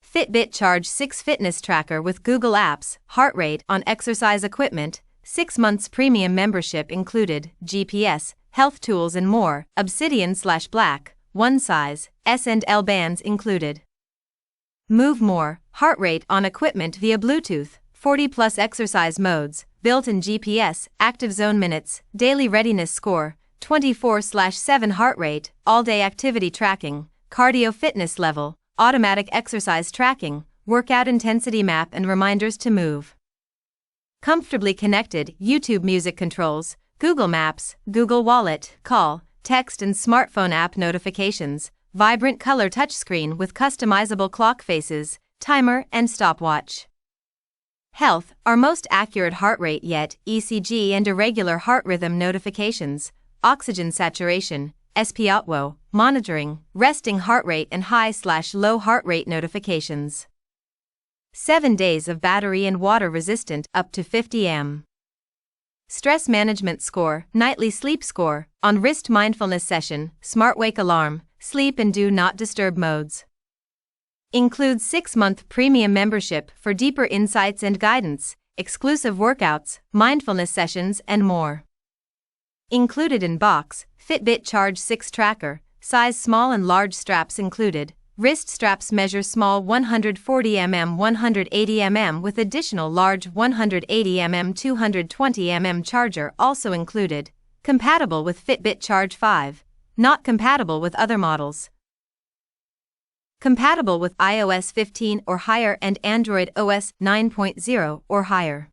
Fitbit Charge 6 fitness tracker with Google Apps, heart rate on exercise equipment, 6 months premium membership included, GPS, health tools and more, obsidian/black, 1 size, S&L bands included. Move more, heart rate on equipment via Bluetooth, 40+ exercise modes, built-in GPS, active zone minutes, daily readiness score, 24/7 heart rate, all-day activity tracking, cardio fitness level, automatic exercise tracking, workout intensity map and reminders to move. Comfortably connected YouTube music controls, Google Maps, Google Wallet, call, text and smartphone app notifications, vibrant color touchscreen with customizable clock faces, timer and stopwatch. Health, our most accurate heart rate yet, ECG and irregular heart rhythm notifications, oxygen saturation, SpO2, monitoring, resting heart rate and high/low heart rate notifications. 7 days of battery and water resistant up to 50 mAh. Stress management score, nightly sleep score, on wrist mindfulness session, smart wake alarm, sleep and do not disturb modes. Includes 6-month premium membership for deeper insights and guidance, exclusive workouts, mindfulness sessions and more. Included in box, Fitbit Charge 6 tracker, size small and large straps included. Wrist straps measure small 140 mm 180 mm with additional large 180 mm 220 mm charger also included. Compatible with Fitbit Charge 5. Not compatible with other models. Compatible with iOS 15 or higher and Android OS 9.0 or higher.